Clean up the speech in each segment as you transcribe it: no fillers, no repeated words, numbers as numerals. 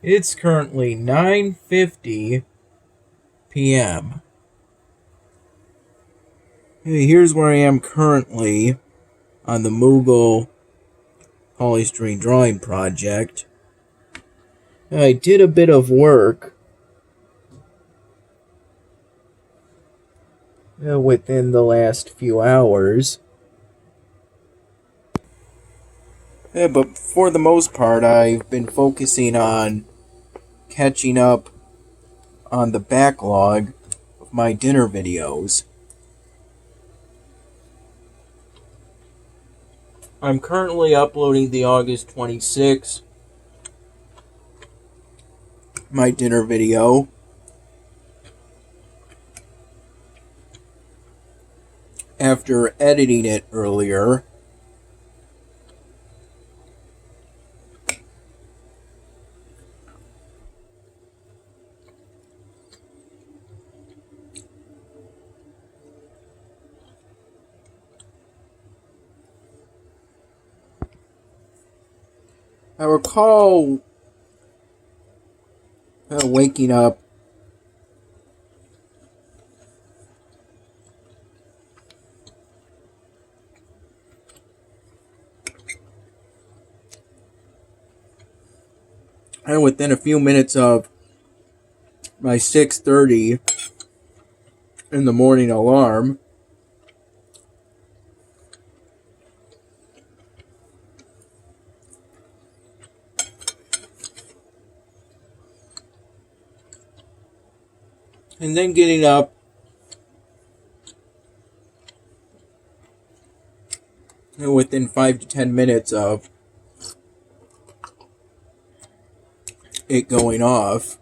It's currently 9:50 p.m. Hey, here's where I am currently on the Moogle polystyrene drawing project. I did a bit of work within the last few hours. But for the most part, I've been focusing on catching up on the backlog of my dinner videos. I'm currently uploading the August 26th, my dinner video. After editing it earlier. I recall waking up and within a few minutes of my 6:30 in the morning alarm. And then getting up within 5 to 10 minutes of it going off.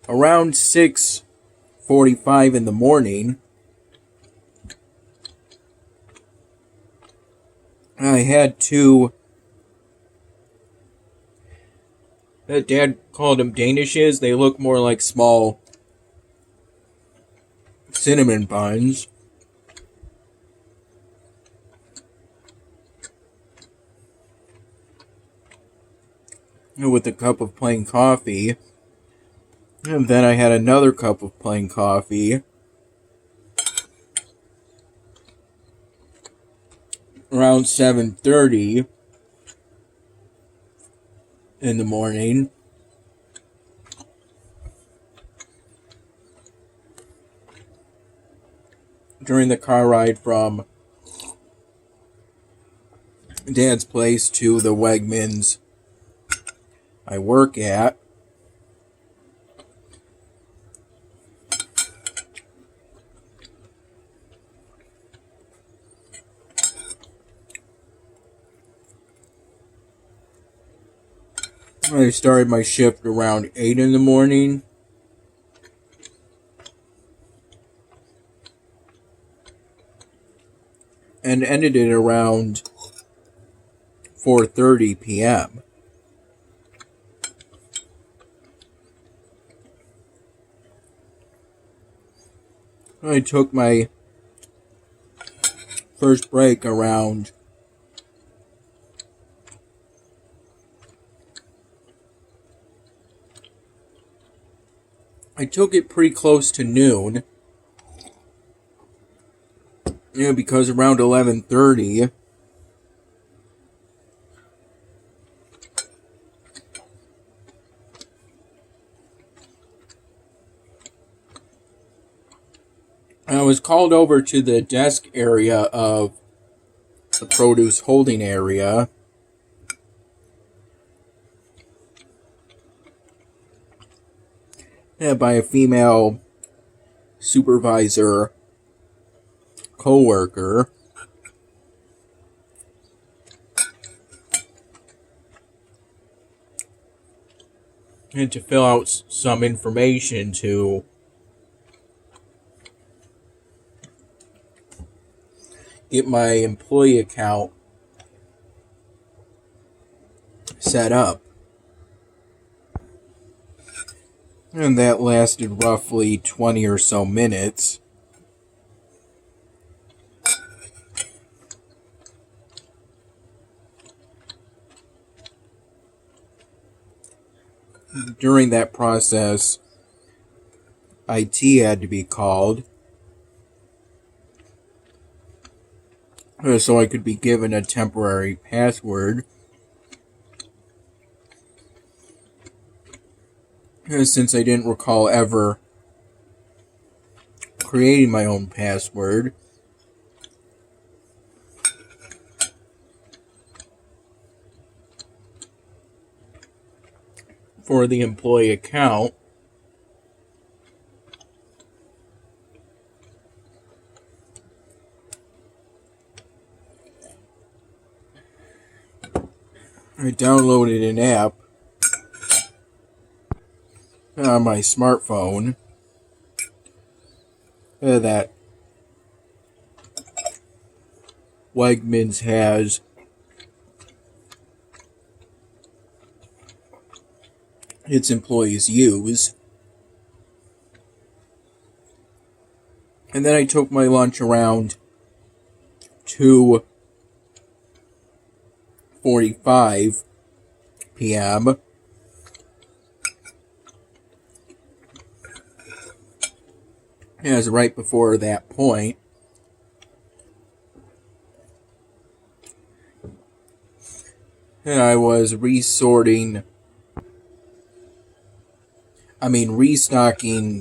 Around 6:45 in the morning, I had to... Dad called them Danishes. They look more like small cinnamon buns. With a cup of plain coffee. And then I had another cup of plain coffee. Around 7:30 in the morning. During the car ride from Dad's place to the Wegmans I work at. I started my shift around 8 in the morning. And ended it around 4:30 p.m. I took my first break around I took it pretty close to noon. Because around 11:30 I was called over to the desk area of the produce holding area. By a female supervisor co-worker. And to fill out some information to get my employee account set up. And that lasted roughly 20 or so minutes. During that process, IT had to be called so I could be given a temporary password, since I didn't recall ever creating my own password. For the employee account. I downloaded an app on my smartphone that Wegmans has its employees use. And then I took my lunch around 2:45 p.m. It was right before that point. And I was restocking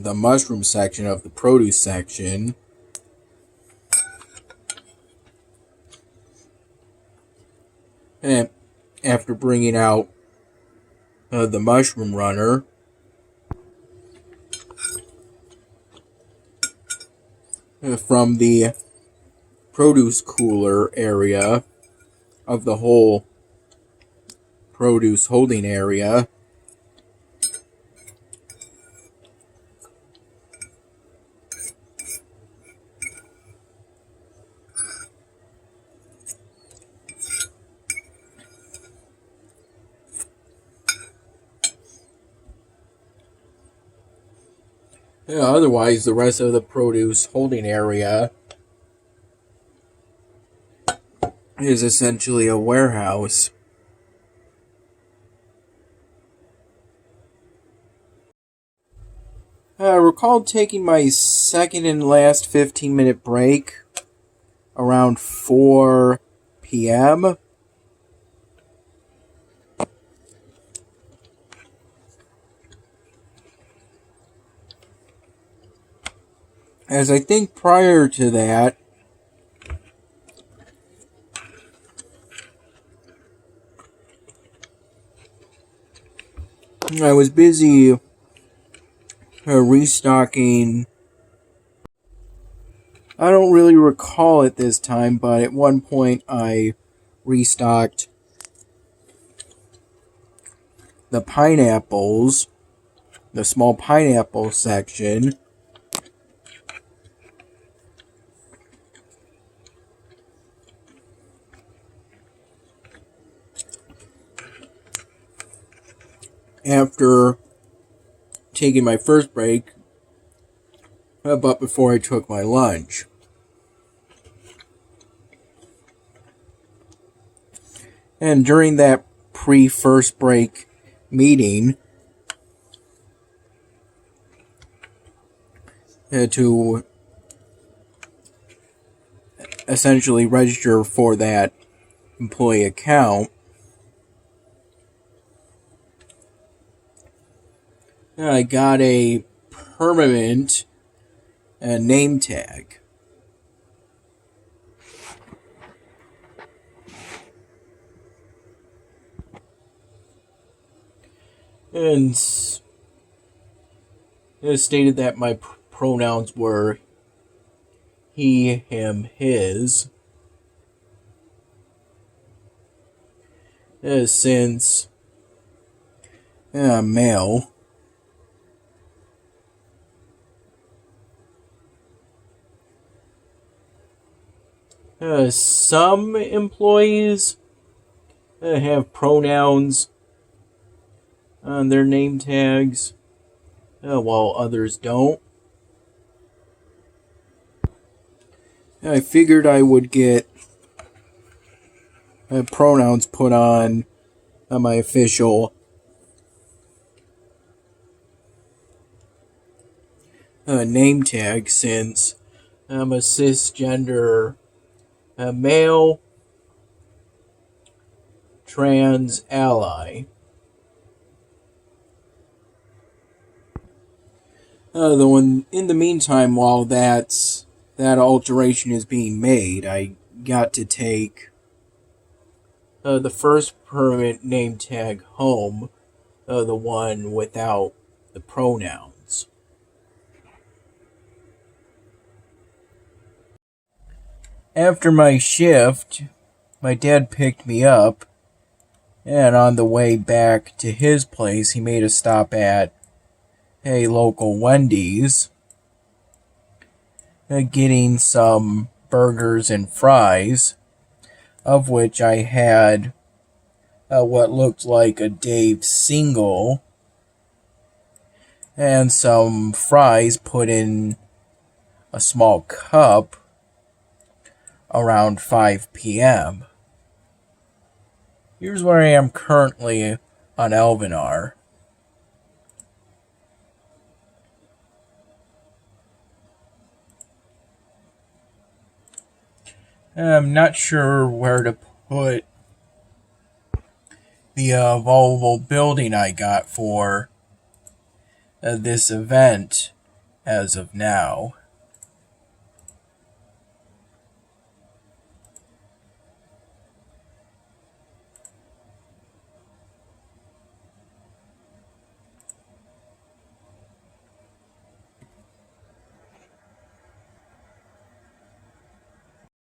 the mushroom section of the produce section. And after bringing out the mushroom runner, from the produce cooler area of the whole produce holding area, otherwise the rest of the produce holding area is essentially a warehouse. I recall taking my second and last 15-minute break around 4 p.m. As I think prior to that, I was busy restocking. I don't really recall at this time, but at one point I restocked the pineapples, the small pineapple section. After taking my first break, but before I took my lunch. And during that pre-first break meeting, to essentially register for that employee account, I got a permanent name tag. And it stated that my pronouns were he, him, his. Since male. Some employees have pronouns on their name tags. while others don't. I figured I would get pronouns put on my official name tag, since I'm a cisgender male trans ally. In the meantime, while that alteration is being made, I got to take the first permanent name tag home, the one without the pronouns. After my shift, my dad picked me up, and on the way back to his place, he made a stop at a local Wendy's, getting some burgers and fries, of which I had what looked like a Dave single, and some fries put in a small cup around 5 p.m. Here's where I am currently on Elvinar. I'm not sure where to put the valuable building I got for this event as of now.